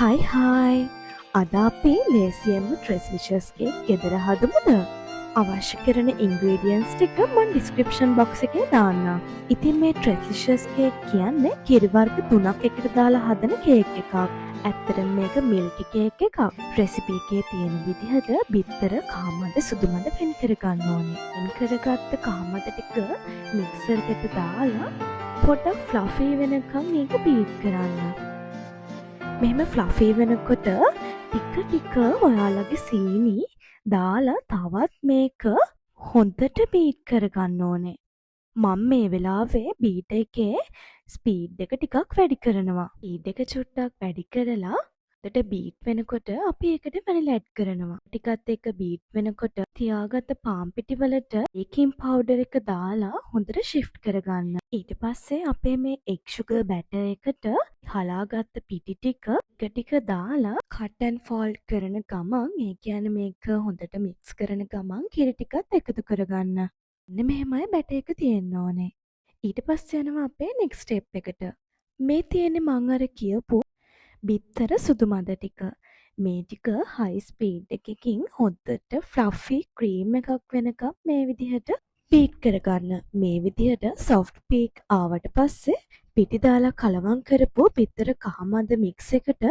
හයි හයි අද අපි ලේසියෙන්ම ට්‍රෙස්ලිෂස් කේක් ගෙදර හදමුද? අවශ්‍ය කරන ඉන්ග්‍රීඩියන්ස් ටික මම ඩිස්ක්‍රිප්ෂන් බොක්ස් එකේ දාන්නම්. ඉතින් මේ ට්‍රෙස්ලිෂස් කේක් කියන්නේ කිරි වර්ග 3ක් එකට දාලා හදන කේක් එකක්. ඇත්තටම මේක මිල්කි කේක් එකක්. රෙසිපි එකේ තියෙන විදිහට බිත්තර, කාමද, සුදුමද වෙන් කර ගන්න ඕනේ. වෙන් කරගත්ත කාමද ටික මික්සර් එකට දාලා පොඩ්ඩක් ෆ්ලෆි වෙනකන් ඒක බීට් කරන්න. මෙහෙම ෆ්ලෆී වෙනකොට ටික ඔයාලගේ සීනි දාලා තවත් මේක හොඳට බීට් කරගන්න ඕනේ. මම මේ වෙලාවේ බීට් එකේ ස්පීඩ් එක ටිකක් වැඩි කරනවා. ස්පීඩ් එක චුට්ටක් වැඩි කරලා හොඳට බීට් වෙනකොට අපි ඒකට වැනිලා ඇඩ් කරනවා. ටිකත් එක බීට් වෙනකොට තියාගත්ත පාන් පිටි වලට බේකින් පවුඩර් එක දාලා හොඳට ෂිෆ්ට් කරගන්න. ඊට පස්සේ අපේ මේ එග් සුගර් බැටර් එකට හලාගත්ත පිටි ටික දාලා කට් ඇන්ඩ් ෆෝල්ඩ් කරන ගමන්, ඒ කියන්නේ මේක හොඳට මික්ස් කරන ගමන් කිරි ටිකත් එකතු කරගන්න. මෙන්න මෙහෙමයි බැටර් එක තියෙන්න ඕනේ. ඊට පස්සේ යනවා අපේ නෙක්ස්ට් ස්ටෙප් එකට. මේ තියෙන්නේ මම අර කියපු බිත්තර සුදු මද ටික. මේ ටික හයි ස්පීඩ් එකකින් හොඳට ෆ්ලෆි ක්‍රීම් එකක් වෙනකම් මේ විදිහට බීට් කරගන්න. මේ විදිහට සොෆ්ට් පීක් ආවට පස්සේ පිටි දාලා කලවම් කරපු බිත්තර කහමද මික්ස් එකට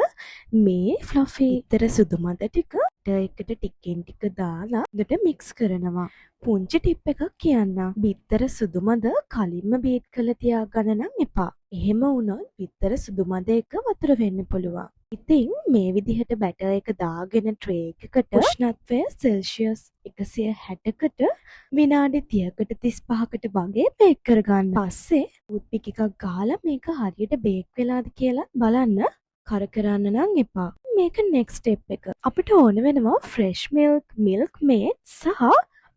මේ ෆ්ලෆි බිත්තර සුදු මද ටික එකට ටිකෙන් ටික දාලා හොඳට මික්ස් කරනවා. පුංචි ටිප් එකක් කියන්නම්. බිත්තර සුදු මද කලින්ම බීට් කරලා තියාගන්න නම් එපා. එහෙම වුණොත් බිත්තර සුදු මද එක වතුර වෙන්න පුළුවන්. ඉතින් මේ විදිහට බැටර් එක දාගෙන ට්‍රේ එකකට උෂ්ණත්වය සෙල්සියස් 160කට විනාඩි 30කට 35කට වගේ බේක් කරගන්න. පස්සේ ටූත්පික් එකක් ගහලා මේක හරියට බේක් වෙලාද කියලා බලන්න. කර කරන්න නම් එපා. මේක නෙක්ස්ට් ස්ටෙප් එක. අපිට ඕන වෙනවා ෆ්‍රෙෂ් මිල්ක් මේඩ් සහ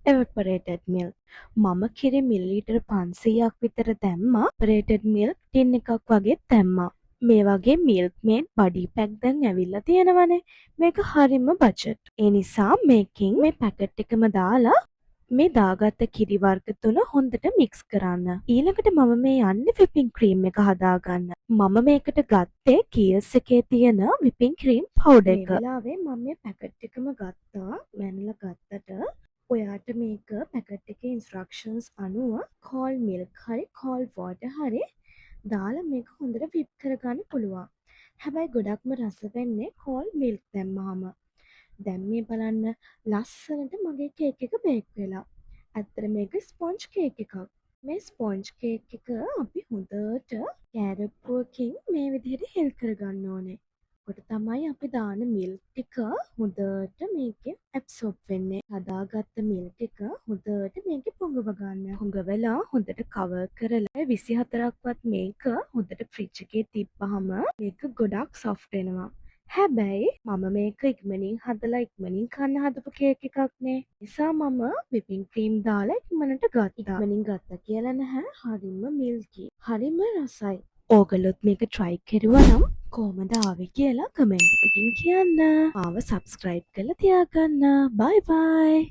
එවපොරේටඩ් මිල්ක්. මම කිරි මිලිලීටර් 500ක් විතර දැම්මා. එවපොරේටඩ් මිල්ක් ටින් එකක් වගේ දැම්මා. මේ වගේ මිල්ක් මේඩ් බඩි පැක් දැන් ඇවිල්ලා තියෙනවනේ. මේක හරිම බජට්. ඒ නිසා මේකෙන් මේ පැකට් එකම දාලා මේ දාගත්ත කිරි වර්ග තුන හොඳට මික්ස් කරන්න. ඊළඟට මම මේ යන්නේ විපින් ක්‍රීම් එක හදාගන්න. මම මේකට ගත්තේ කීල්ස් එකේ තියෙන විපින් ක්‍රීම් පවුඩර් එක. මේ වෙලාවේ මම මේ පැකට් එකම ගත්තා. වැනිලා ගත්තට ඔයාට මේක පැකට් එකේ ඉන්ස්ට්‍රක්ෂන්ස් අනුව කෝල් මිල්ක් හරි කෝල් වෝටර් හරි දාලා මේක හොඳට විප් කරගන්න පුළුවන්. හැබැයි ගොඩක්ම රස වෙන්නේ කෝල් මිල්ක් දැම්මහම. දැන් මේ බලන්න ලස්සනට මගේ කේක් එක බේක් වෙලා. ඇත්තට මේක ස්පොන්ජ් කේක් එකක්. මේ ස්පොන්ජ් කේක් එක අපි හොඳට කෑරප්පුවකින් මේ විදිහට හෙල් කරගන්න ඕනේ. කොට තමයි අපි දාන මිල්ක් ටික හොඳට මේකේ ඇබ්සෝබ් වෙන්නේ. හදාගත්ත මිල්ක් එක හොඳට මේකේ පොඟව ගන්න. පොඟ වෙලා හොඳට කවර් කරලා 24ක්වත් මේක හොඳට ෆ්‍රිජ් එකේ තිබ්බහම මේක ගොඩක් සොෆ්ට් වෙනවා. හැබැයි මම මේක ඉක්මනින් හදලා ඉක්මනින් කන්න හදපු කේක් එකක් නේ. නිසා මම විපින් ක්‍රීම් දාලා ඉක්මනට ගත්තා. ඉක්මනින් ගත්තා කියලා නැහැ. හරිම මිල්කි. හරිම රසයි. ඕගොල්ලොත් මේක try කරුවා නම් කොහමද ආවේ කියලා කමෙන්ට් එකකින් කියන්න. මාව subscribe කරලා තියාගන්න. bye bye.